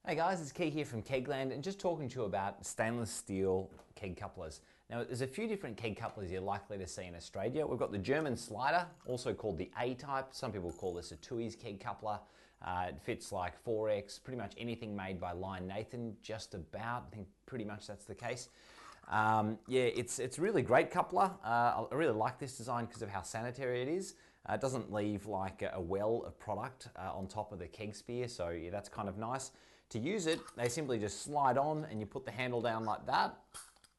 Hey guys, it's Key here from Kegland and just talking to you about stainless steel keg couplers. Now there's a few different keg couplers you're likely to see in Australia. We've got the German slider, also called the A-type. Some people call this a Tui's keg coupler. It fits like 4X, pretty much anything made by Lion Nathan, just about. I think pretty much that's the case. Yeah, it's a really great coupler. I really like this design because of how sanitary it is. It doesn't leave like a well of product on top of the keg spear, so yeah, that's kind of nice. To use it, they simply just slide on and you put the handle down like that,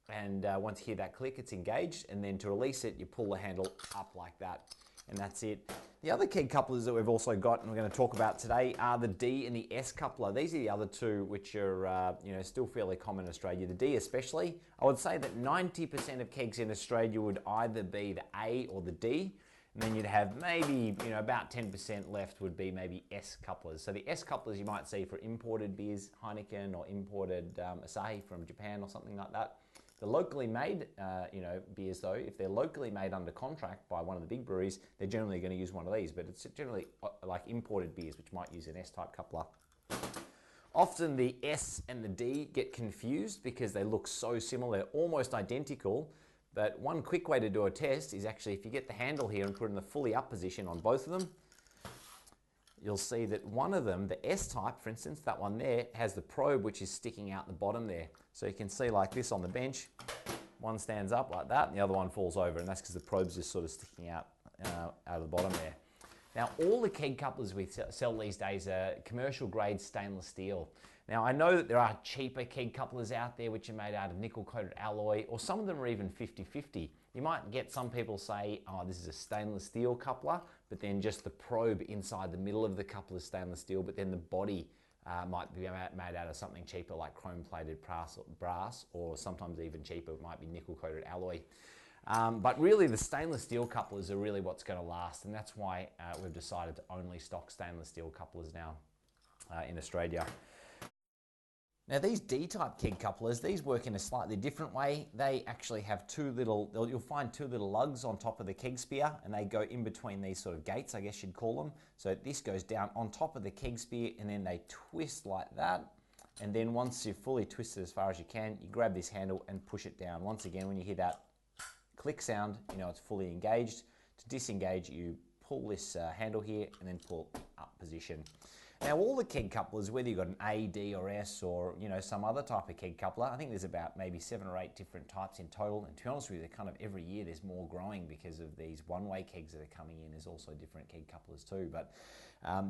and once you hear that click, it's engaged, and then to release it, you pull the handle up like that, and that's it. The other keg couplers that we've also got and we're going to talk about today are the D and the S coupler. These are the other two which are still fairly common in Australia, the D especially. I would say that 90% of kegs in Australia would either be the A or the D. And then you'd have maybe, about 10% left would be maybe S couplers. So the S couplers you might see for imported beers, Heineken, or imported Asahi from Japan or something like that. The locally made, beers though, if they're locally made under contract by one of the big breweries, they're generally going to use one of these. But it's generally like imported beers, which might use an S-type coupler. Often the S and the D get confused because they look so similar, they're almost identical. But one quick way to do a test is actually if you get the handle here and put it in the fully up position on both of them, you'll see that one of them, the S-type, for instance, that one there, has the probe which is sticking out the bottom there. So you can see like this on the bench, one stands up like that and the other one falls over, and that's because the probe's just sort of sticking out of the bottom there. Now, all the keg couplers we sell these days are commercial grade stainless steel. Now, I know that there are cheaper keg couplers out there which are made out of nickel coated alloy, or some of them are even 50-50. You might get some people say, oh, this is a stainless steel coupler, but then just the probe inside the middle of the coupler is stainless steel, but then the body might be made out of something cheaper like chrome plated brass, or sometimes even cheaper, it might be nickel coated alloy. But really the stainless steel couplers are really what's going to last, and that's why we've decided to only stock stainless steel couplers now in Australia. Now these D-type keg couplers, these work in a slightly different way. They actually have you'll find two little lugs on top of the keg spear, and they go in between these sort of gates, I guess you'd call them. So this goes down on top of the keg spear, and then they twist like that. And then once you've fully twisted as far as you can, you grab this handle and push it down. Once again, when you hear that click sound, it's fully engaged. To disengage, you pull this handle here and then pull up position. Now all the keg couplers, whether you've got an A, D or S or some other type of keg coupler, I think there's about maybe 7 or 8 different types in total, and to be honest with you, kind of every year there's more growing because of these one-way kegs that are coming in. There's also different keg couplers too, but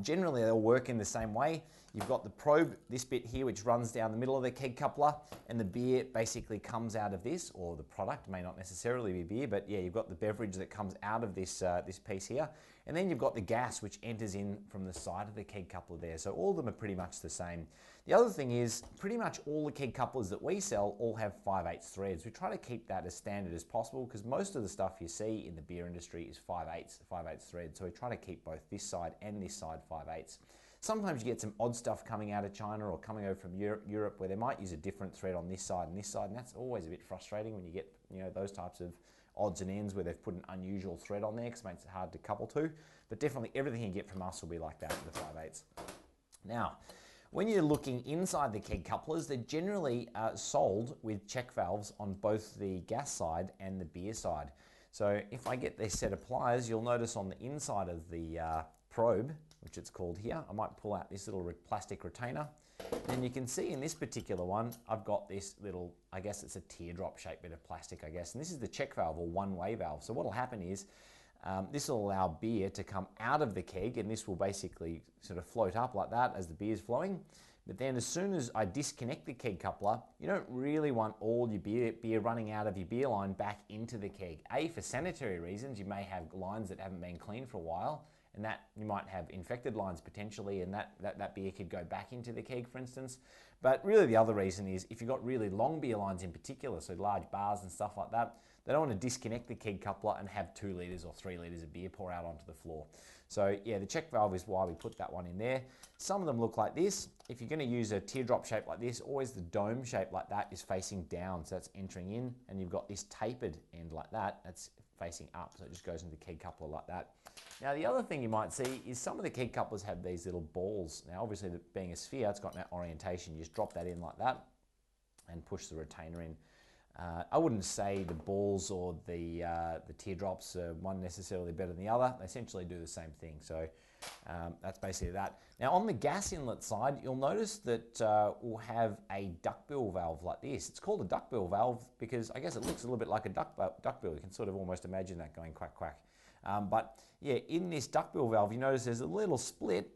generally they'll work in the same way. You've got the probe, this bit here, which runs down the middle of the keg coupler, and the beer basically comes out of this, or the product may not necessarily be beer, but yeah, you've got the beverage that comes out of this this piece here, and then you've got the gas which enters in from the side of the keg coupler there. So all of them are pretty much the same. The other thing is pretty much all the keg couplers that we sell all have 5/8 threads. We try to keep that as standard as possible because most of the stuff you see in the beer industry is 5/8 threads. So we try to keep both this side and this side 5/8. Sometimes you get some odd stuff coming out of China or coming over from Europe where they might use a different thread on this side, and that's always a bit frustrating when you get those types of odds and ends where they've put an unusual thread on there because it makes it hard to couple to. But definitely everything you get from us will be like that, the 5/8. Now, when you're looking inside the keg couplers, they're generally sold with check valves on both the gas side and the beer side. So if I get this set of pliers, you'll notice on the inside of the probe, which it's called here, I might pull out this little plastic retainer. And you can see in this particular one, I've got this little, I guess it's a teardrop shaped bit of plastic, I guess. And this is the check valve or one-way valve. So what will happen is this will allow beer to come out of the keg, and this will basically sort of float up like that as the beer is flowing. But then as soon as I disconnect the keg coupler, you don't really want all your beer running out of your beer line back into the keg. A, for sanitary reasons, you may have lines that haven't been cleaned for a while, and that you might have infected lines potentially, and that beer could go back into the keg, for instance. But really the other reason is if you've got really long beer lines in particular, so large bars and stuff like that, they don't want to disconnect the keg coupler and have 2 litres or 3 litres of beer pour out onto the floor. So yeah, the check valve is why we put that one in there. Some of them look like this. If you're going to use a teardrop shape like this, always the dome shape like that is facing down, so that's entering in, and you've got this tapered end like that, that's facing up, so it just goes into the keg coupler like that. Now the other thing you might see is some of the keg couplers have these little balls. Now obviously being a sphere, it's got an orientation. You just drop that in like that and push the retainer in. I wouldn't say the balls or the teardrops are one necessarily better than the other. They essentially do the same thing. So that's basically that. Now on the gas inlet side, you'll notice that we'll have a duckbill valve like this. It's called a duckbill valve because I guess it looks a little bit like a duckbill. You can sort of almost imagine that going quack quack. But yeah, in this duckbill valve, you notice there's a little split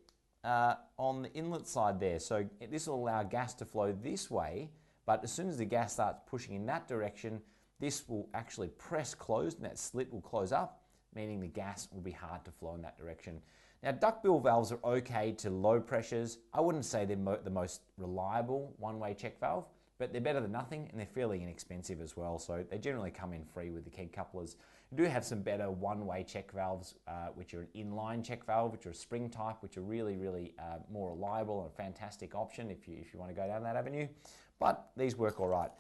on the inlet side there. So this will allow gas to flow this way. But as soon as the gas starts pushing in that direction, this will actually press closed and that slit will close up, meaning the gas will be hard to flow in that direction. Now, duckbill valves are okay to low pressures. I wouldn't say they're the most reliable one-way check valve, but they're better than nothing and they're fairly inexpensive as well. So they generally come in free with the keg couplers. We do have some better one-way check valves, which are an inline check valve, which are a spring type, which are really, really more reliable and a fantastic option if you want to go down that avenue. But these work all right.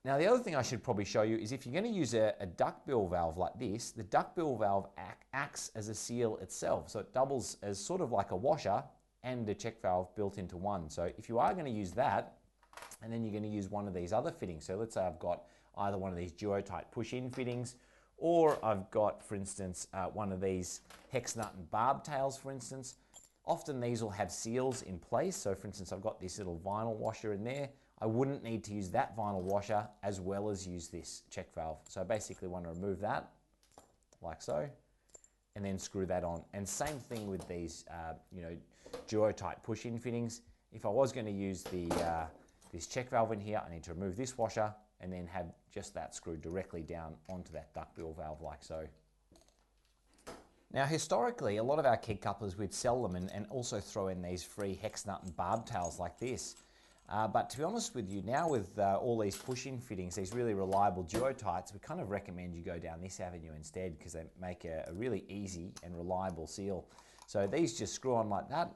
Now the other thing I should probably show you is if you're going to use a duckbill valve like this, the duckbill valve acts as a seal itself. So it doubles as sort of like a washer and a check valve built into one. So if you are going to use that, and then you're going to use one of these other fittings. So let's say I've got either one of these duo-tight push-in fittings, or I've got, for instance, one of these hex nut and barb tails, for instance. Often these will have seals in place. So for instance, I've got this little vinyl washer in there. I wouldn't need to use that vinyl washer as well as use this check valve. So I basically want to remove that, like so, and then screw that on. And same thing with these, duo-tight push-in fittings. If I was going to use this check valve in here, I need to remove this washer and then have just that screwed directly down onto that duckbill valve like so. Now historically, a lot of our keg couplers, we'd sell them and also throw in these free hex nut and barb tails like this. But to be honest with you, now with all these push-in fittings, these really reliable duo-tights, we kind of recommend you go down this avenue instead because they make a really easy and reliable seal. So these just screw on like that.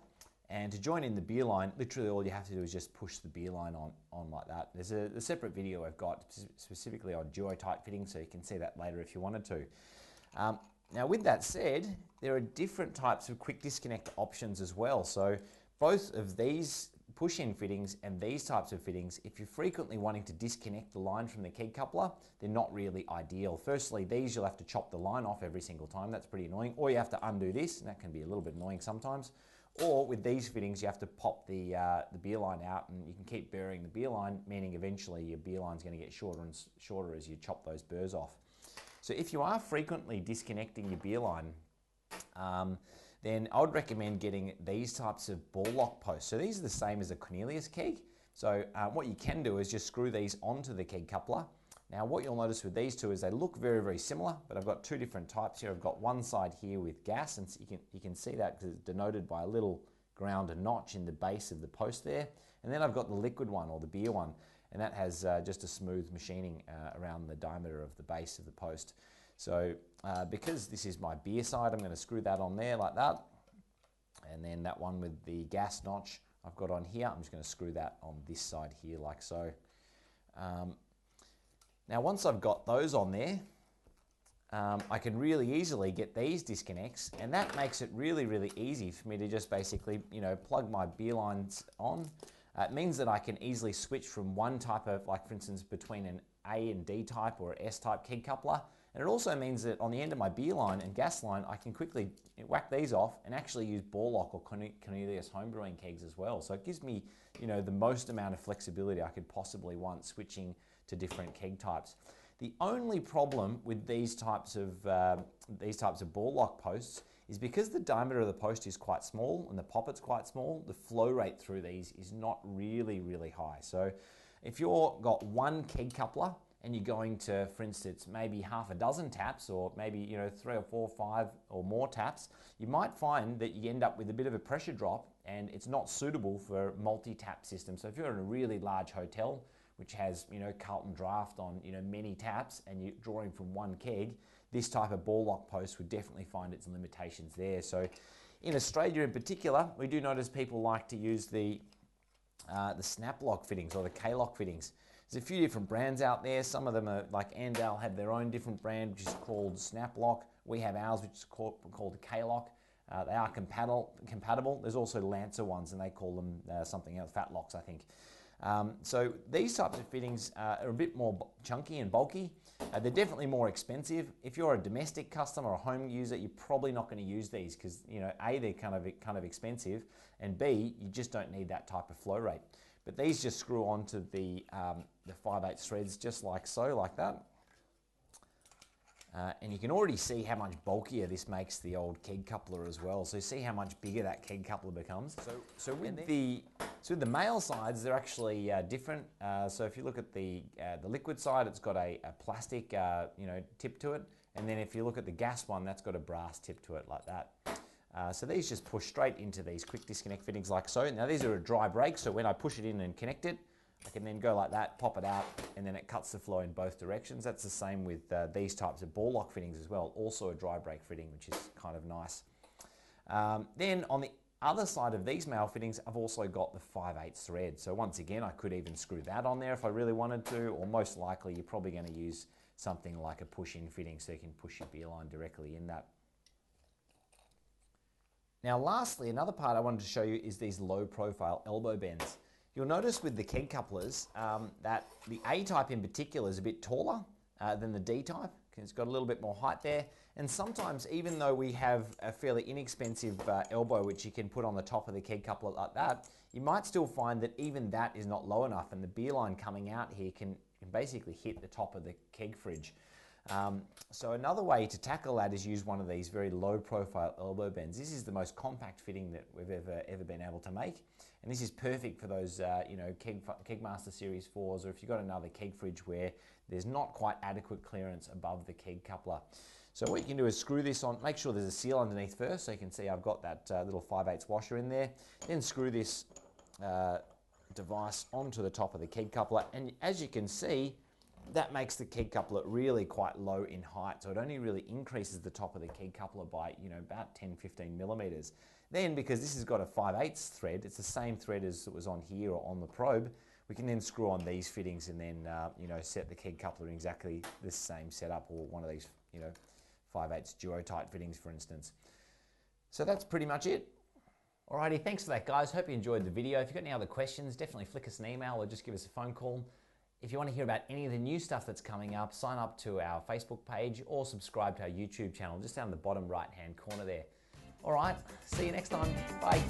And to join in the beer line, literally all you have to do is just push the beer line on like that. There's a separate video I've got specifically on duo-tight fittings, so you can see that later if you wanted to. Now with that said, there are different types of quick disconnect options as well. So both of these push-in fittings and these types of fittings, if you're frequently wanting to disconnect the line from the keg coupler, they're not really ideal. Firstly, these you'll have to chop the line off every single time. That's pretty annoying. Or you have to undo this, and that can be a little bit annoying sometimes. Or with these fittings, you have to pop the beer line out and you can keep burying the beer line, meaning eventually your beer line's going to get shorter and shorter as you chop those burrs off. So if you are frequently disconnecting your beer line, then I would recommend getting these types of ball lock posts. So these are the same as a Cornelius keg. So what you can do is just screw these onto the keg coupler. Now what you'll notice with these two is they look very, very similar, but I've got two different types here. I've got one side here with gas, and you can see that because it's denoted by a little grounder notch in the base of the post there. And then I've got the liquid one, or the beer one, and that has just a smooth machining around the diameter of the base of the post. So because this is my beer side, I'm going to screw that on there like that. And then that one with the gas notch I've got on here, I'm just going to screw that on this side here like so. Now once I've got those on there, I can really easily get these disconnects, and that makes it really, really easy for me to just basically, plug my beer lines on. It means that I can easily switch from one type of, like for instance, between an A and D type or S type keg coupler. And it also means that on the end of my beer line and gas line, I can quickly whack these off and actually use ball lock or Cornelius homebrewing kegs as well. So it gives me, the most amount of flexibility I could possibly want switching to different keg types. The only problem with these types of ball lock posts is because the diameter of the post is quite small and the poppet's quite small, the flow rate through these is not really, really high. So if you've got one keg coupler and you're going to, for instance, maybe half a dozen taps, or maybe 3 or 4 or 5 or more taps, you might find that you end up with a bit of a pressure drop and it's not suitable for multi-tap systems. So if you're in a really large hotel, which has Carlton Draft on many taps, and you're drawing from one keg, this type of ball lock post would definitely find its limitations there. So in Australia in particular, we do notice people like to use the snap lock fittings or the K-lock fittings. There's a few different brands out there. Some of them are like Andal have their own different brand, which is called Snap Lock. We have ours, which is called the K-lock. They are compatible. There's also Lancer ones, and they call them something else, fat locks, I think. So these types of fittings are a bit more chunky and bulky. They're definitely more expensive. If you're a domestic customer or a home user, you're probably not going to use these because, you know, A, they're kind of expensive, and B, you just don't need that type of flow rate. But these just screw onto the 5/8 threads just like so, like that. And you can already see how much bulkier this makes the old keg coupler as well. So see how much bigger that keg coupler becomes. So with the male sides, they're actually different. So if you look at the liquid side, it's got a plastic tip to it. And then if you look at the gas one, that's got a brass tip to it like that. So these just push straight into these quick disconnect fittings like so. Now these are a dry break, so when I push it in and connect it, I can then go like that, pop it out, and then it cuts the flow in both directions. That's the same with these types of ball lock fittings as well. Also a dry break fitting, which is kind of nice. Then on the other side of these male fittings, I've also got the 5/8 thread. So once again, I could even screw that on there if I really wanted to, or most likely you're probably going to use something like a push-in fitting so you can push your beer-line directly in that. Now lastly, another part I wanted to show you is these low-profile elbow bends. You'll notice with the keg couplers that the A-type in particular is a bit taller than the D-type. It's got a little bit more height there. And sometimes, even though we have a fairly inexpensive elbow which you can put on the top of the keg coupler like that, you might still find that even that is not low enough, and the beer line coming out here can basically hit the top of the keg fridge. So another way to tackle that is use one of these very low profile elbow bends. This is the most compact fitting that we've ever been able to make. And this is perfect for those Kegmaster Series 4s, or if you've got another keg fridge where there's not quite adequate clearance above the keg coupler. So what you can do is screw this on, make sure there's a seal underneath first, so you can see I've got that little 5/8 washer in there. Then screw this device onto the top of the keg coupler, and as you can see, that makes the keg coupler really quite low in height, so it only really increases the top of the keg coupler by about 10-15 millimeters. Then, because this has got a 5/8 thread, it's the same thread as it was on here or on the probe, we can then screw on these fittings and then set the keg coupler in exactly the same setup, or one of these 5/8 duo-tight fittings, for instance. So that's pretty much it. Alrighty, thanks for that, guys. Hope you enjoyed the video. If you've got any other questions, definitely flick us an email or just give us a phone call. If you want to hear about any of the new stuff that's coming up, sign up to our Facebook page or subscribe to our YouTube channel, just down the bottom right-hand corner there. All right, see you next time. Bye.